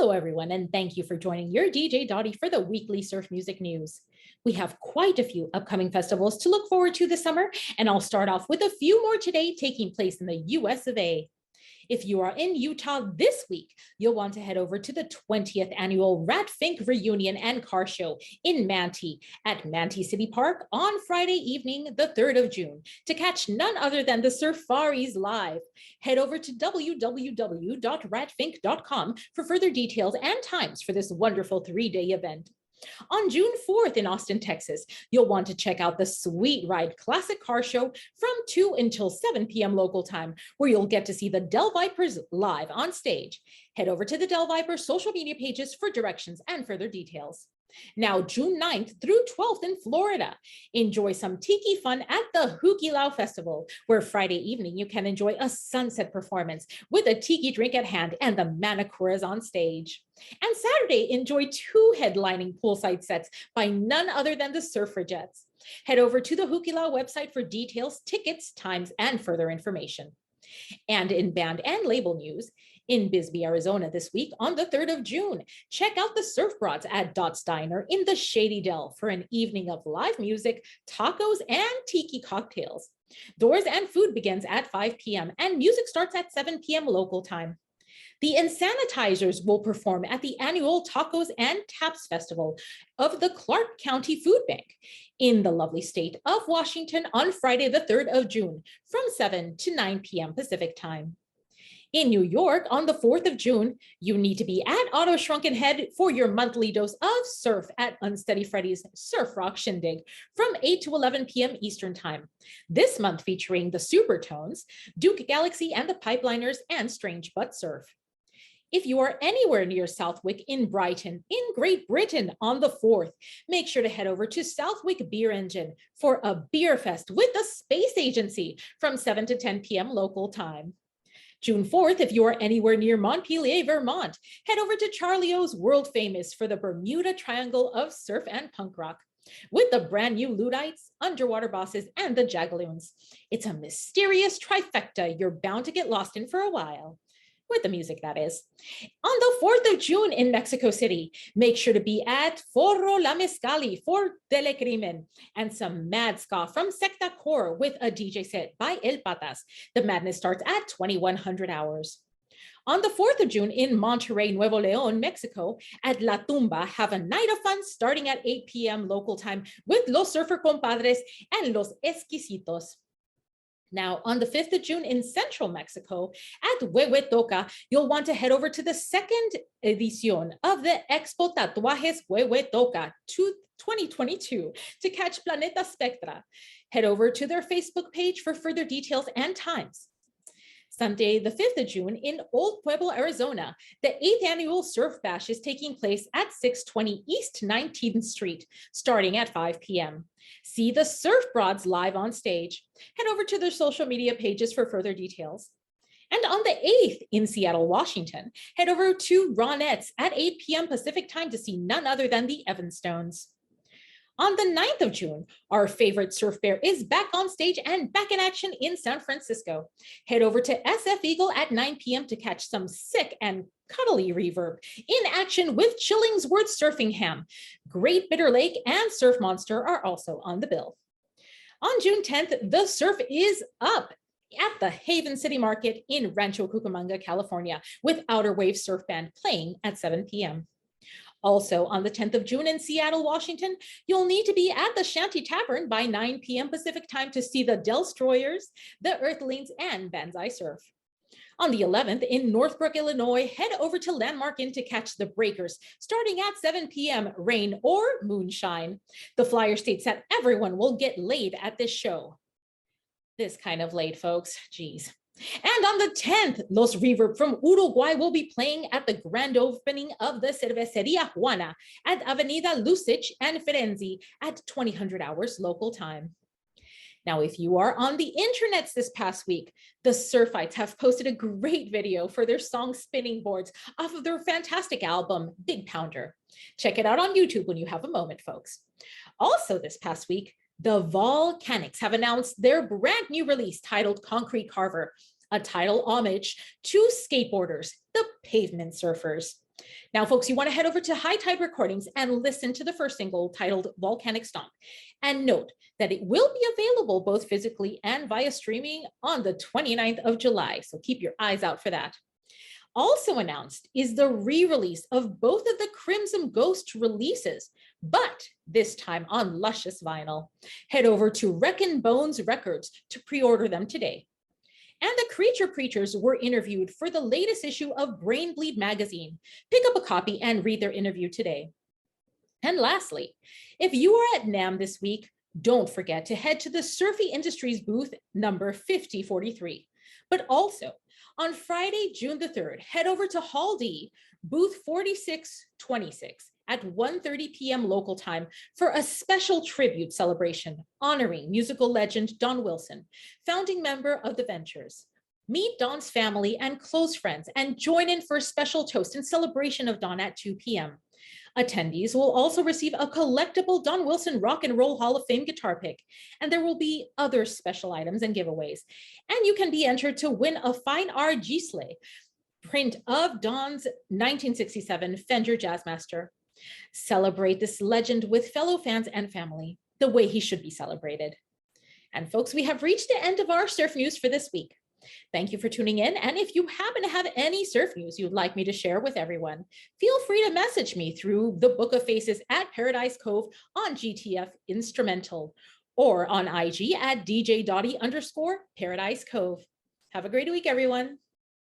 Hello, everyone, and thank you for joining your DJ Dotty for the weekly surf music news. We have quite a few upcoming festivals to look forward to this summer, and I'll start off with a few more today taking place in the US of A. If you are in Utah this week, you'll want to head over to the 20th annual Fink Reunion and Car Show in Manti at Manti City Park on Friday evening, the 3rd of June, to catch none other than the Surfaris live. Head over to www.ratfink.com for further details and times for this wonderful 3-day event. On June 4th in Austin, Texas, you'll want to check out the Sweet Ride Classic Car Show from 2 until 7 p.m. local time, where you'll get to see the Del Vipers live on stage. Head over to the Del Vipers social media pages for directions and further details. Now, June 9th through 12th in Florida, enjoy some tiki fun at the Hukilau Festival, where Friday evening you can enjoy a sunset performance with a tiki drink at hand and the Manicuras on stage. And Saturday, enjoy 2 headlining poolside sets by none other than the Surfragettes. Head over to the Hukilau website for details, tickets, times, and further information. And in band and label news, in Bisbee, Arizona this week on the 3rd of June, check out the Surf Broads at Dot's Diner in the Shady Dell for an evening of live music, tacos, and tiki cocktails. Doors and food begins at 5 p.m. and music starts at 7 p.m. local time. The Insanitizers will perform at the annual Tacos and Taps Festival of the Clark County Food Bank in the lovely state of Washington on Friday, the 3rd of June from 7 to 9 p.m. Pacific time. In New York, on the 4th of June, you need to be at Auto Shrunken Head for your monthly dose of surf at Unsteady Freddy's Surf Rock Shindig from 8 to 11 p.m. Eastern Time. This month featuring the Supertones, Duke Galaxy and the Pipeliners, and Strange Butt Surf. If you are anywhere near Southwick in Brighton, in Great Britain on the 4th, make sure to head over to Southwick Beer Engine for a beer fest with the Space Agency from 7 to 10 p.m. local time. June 4th, if you are anywhere near Montpelier, Vermont, head over to Charlie O's World Famous for the Bermuda Triangle of Surf and Punk Rock with the brand new Luddites, Underwater Bosses, and the Jagaloons. It's a mysterious trifecta you're bound to get lost in for a while. With the music, that is. On the 4th of June in Mexico City, make sure to be at Forro La Mezcali for Telecrimen and some mad ska from Secta Core with a DJ set by El Patas. The madness starts at 2100 hours. On the 4th of June in Monterrey, Nuevo León, Mexico, at La Tumba, have a night of fun starting at 8 p.m. local time with Los Surfer Compadres and Los Exquisitos. Now, on the 5th of June in central Mexico, at Huehuetoca, you'll want to head over to the 2nd edition of the Expo Tatuajes Huehuetoca 2022 to catch Planeta Spectra. Head over to their Facebook page for further details and times. Sunday, the 5th of June in Old Pueblo, Arizona, the 8th annual Surf Bash is taking place at 620 East 19th Street, starting at 5 p.m. See the Surf Broads live on stage. Head over to their social media pages for further details. And on the 8th in Seattle, Washington, head over to Ronettes at 8 p.m. Pacific time to see none other than the Evanstones. On the 9th of June, our favorite Surf Bear is back on stage and back in action in San Francisco. Head over to SF Eagle at 9 p.m. to catch some sick and cuddly reverb in action with Chillingsworth Surfing Ham. Great Bitter Lake and Surf Monster are also on the bill. On June 10th, the surf is up at the Haven City Market in Rancho Cucamonga, California, with Outer Wave Surf Band playing at 7 p.m. Also, on the 10th of June in Seattle, Washington, you'll need to be at the Shanty Tavern by 9 p.m. Pacific time to see the Delstroyers, the Earthlings, and Banzai Surf. On the 11th in Northbrook, Illinois, head over to Landmark Inn to catch the Breakers, starting at 7 p.m., rain or moonshine. The flyer states that everyone will get laid at this show. This kind of laid, folks, geez. And on the 10th, Los Reverb from Uruguay will be playing at the grand opening of the Cerveceria Juana at Avenida Lusich and Firenze at 2000 hours local time. Now, if you are on the internets this past week, the Surfites have posted a great video for their song Spinning Boards off of their fantastic album, Big Pounder. Check it out on YouTube when you have a moment, folks. Also this past week, the Volcanics have announced their brand new release titled Concrete Carver, a title homage to skateboarders, the Pavement Surfers. Now, folks, you want to head over to High Tide Recordings and listen to the first single titled Volcanic Stomp. And note that it will be available both physically and via streaming on the 29th of July. So keep your eyes out for that. Also announced is the re-release of both of the Crimson Ghost releases, but this time on luscious vinyl. Head over to Wreckin' Bones Records to pre-order them today. And the Creature Preachers were interviewed for the latest issue of Brain Bleed magazine. Pick up a copy and read their interview today. And lastly, if you are at NAMM this week, don't forget to head to the Surfy Industries booth number 5043. But also, on Friday, June the 3rd, head over to Hall D, booth 4626 at 1:30 p.m. local time for a special tribute celebration honoring musical legend Don Wilson, founding member of the Ventures. Meet Don's family and close friends and join in for a special toast and celebration of Don at 2 p.m. Attendees will also receive a collectible Don Wilson Rock and Roll Hall of Fame guitar pick, and there will be other special items and giveaways. And you can be entered to win a fine art Gisle print of Don's 1967 Fender Jazzmaster. Celebrate this legend with fellow fans and family the way he should be celebrated. And folks, we have reached the end of our surf news for this week. Thank you for tuning in. And if you happen to have any surf news you'd like me to share with everyone, feel free to message me through the Book of Faces at Paradise Cove on GTF Instrumental or on IG at DJ Dotty _Paradise Cove. Have a great week, everyone.